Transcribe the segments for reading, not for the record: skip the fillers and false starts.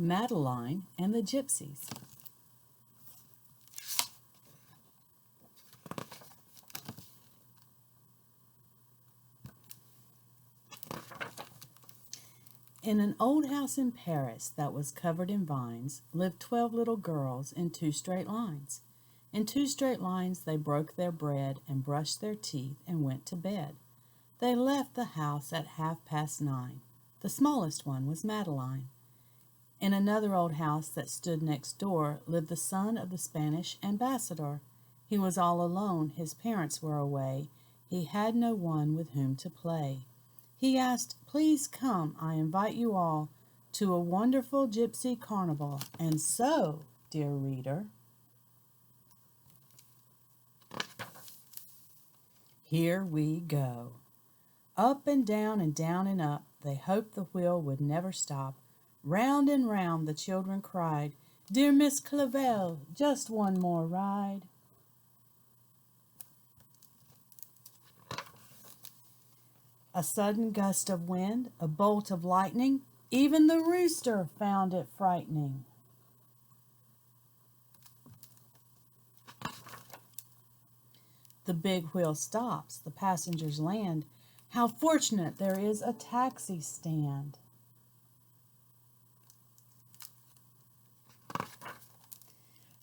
Madeline and the Gypsies. In an old house in Paris that was covered in vines lived 12 little girls in 2 straight lines. In 2 straight lines they broke their bread and brushed their teeth and went to bed. They left the house at 9:30. The smallest one was Madeline. In another old house that stood next door lived the son of the Spanish ambassador. He was all alone, his parents were away, he had no one with whom to play. He asked, "Please come, I invite you all to a wonderful gypsy carnival." And so, dear reader, here we go. Up and down and down and up, they hoped the wheel would never stop. Round and round the children cried, "Dear Miss Clavel, just one more ride." A sudden gust of wind, a bolt of lightning, even the rooster found it frightening. The big wheel stops, the passengers land. How fortunate there is a taxi stand.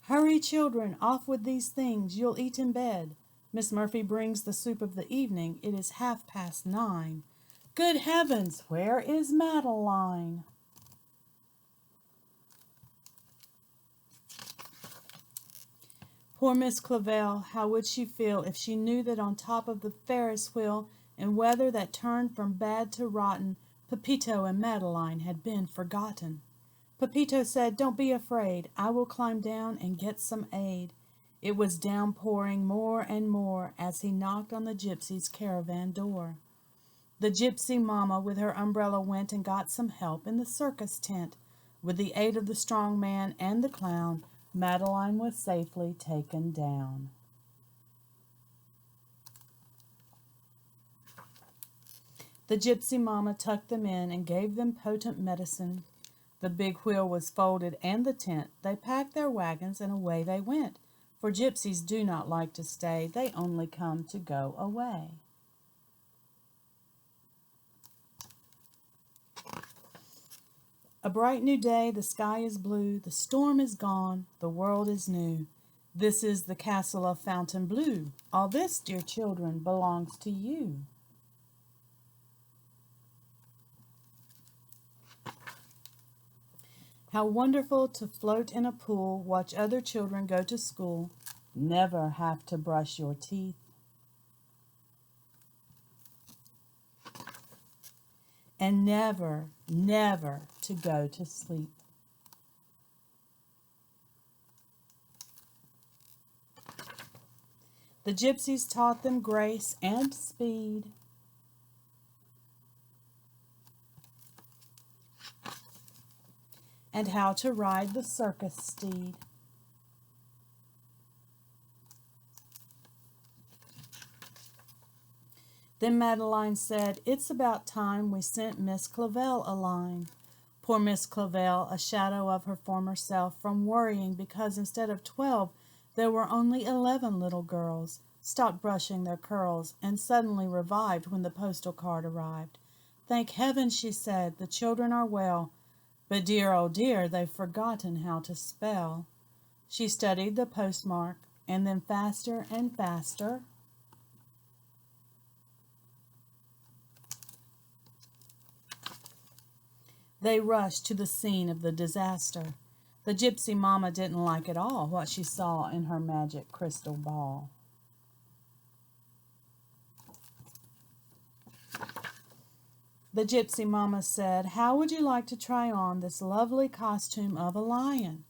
Hurry, children, off with these things, you'll eat in bed. Miss Murphy brings the soup of the evening, it is 9:30. Good heavens, where is Madeline? Poor Miss Clavel, how would she feel if she knew that on top of the Ferris wheel, in weather that turned from bad to rotten, Pepito and Madeline had been forgotten? Pepito said, "Don't be afraid, I will climb down and get some aid." It was downpouring more and more as he knocked on the gypsy's caravan door. The gypsy mama with her umbrella went and got some help in the circus tent. With the aid of the strong man and the clown, Madeline was safely taken down. The gypsy mama tucked them in and gave them potent medicine. The big wheel was folded and the tent. They packed their wagons and away they went. For gypsies do not like to stay, they only come to go away. A bright new day, the sky is blue, the storm is gone, the world is new. This is the castle of Fontainebleau. All this, dear children, belongs to you. How wonderful to float in a pool, watch other children go to school, never have to brush your teeth. And never, never to go to sleep. The gypsies taught them grace and speed. And how to ride the circus steed. Then Madeline said, "It's about time we sent Miss Clavel a line." Poor Miss Clavel, a shadow of her former self, from worrying because instead of 12 there were only 11 little girls, stopped brushing their curls and suddenly revived when the postal card arrived. "Thank heaven," she said, "the children are well. But dear, oh dear, they've forgotten how to spell." She studied the postmark, and then faster and faster, they rushed to the scene of the disaster. The gypsy mama didn't like at all what she saw in her magic crystal ball. The gypsy mama said, "How would you like to try on this lovely costume of a lion?"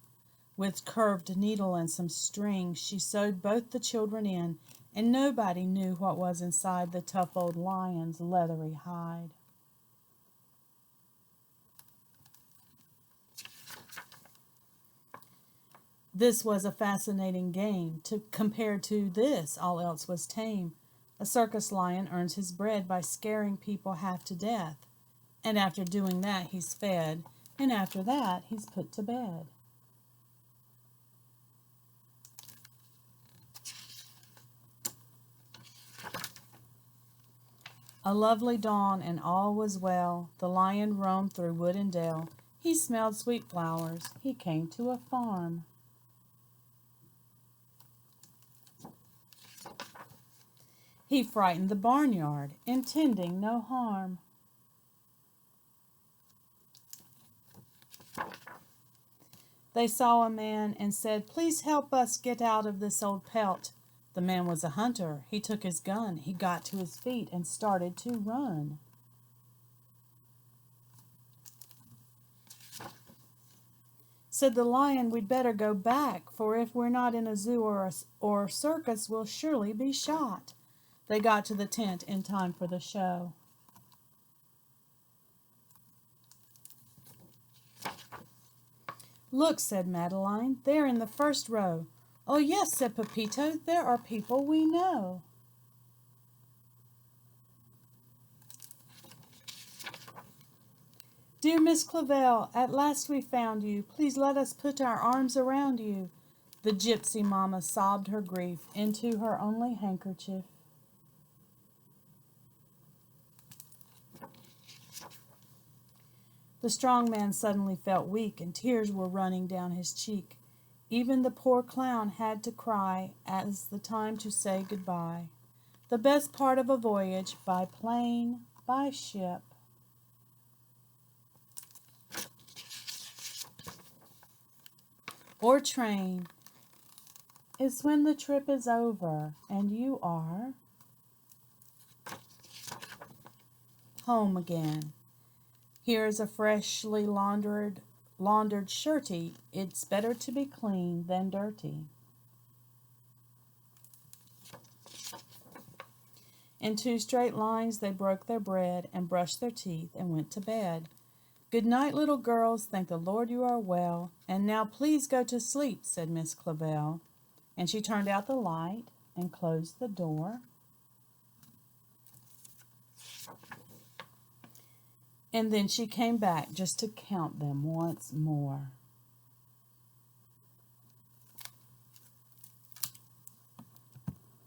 With curved needle and some string, she sewed both the children in, and nobody knew what was inside the tough old lion's leathery hide. This was a fascinating game. Compared to this, all else was tame. A circus lion earns his bread by scaring people half to death. And after doing that, he's fed. and after that he's put to bed. A lovely dawn, and all was well. The lion roamed through wood and dale. He smelled sweet flowers. He came to a farm. He frightened the barnyard, intending no harm. They saw a man and said, "Please help us get out of this old pelt." The man was a hunter. He took his gun. He got to his feet and started to run. Said the lion, "We'd better go back, for if we're not in a zoo or a circus, we'll surely be shot." They got to the tent in time for the show. "Look," said Madeline, "they're in the first row." "Oh, yes," said Pepito, "there are people we know." "Dear Miss Clavell, at last we found you. Please let us put our arms around you." The gypsy mama sobbed her grief into her only handkerchief. The strong man suddenly felt weak, and tears were running down his cheek. Even the poor clown had to cry as the time to say goodbye. The best part of a voyage by plane, by ship. Or train is when the trip is over and you are home again. Here is a freshly laundered shirty. It's better to be clean than dirty. In 2 straight lines they broke their bread and brushed their teeth and went to bed. "Good night, little girls. Thank the Lord you are well. And now please go to sleep," said Miss Clavell. And she turned out the light and closed the door. And then she came back just to count them once more.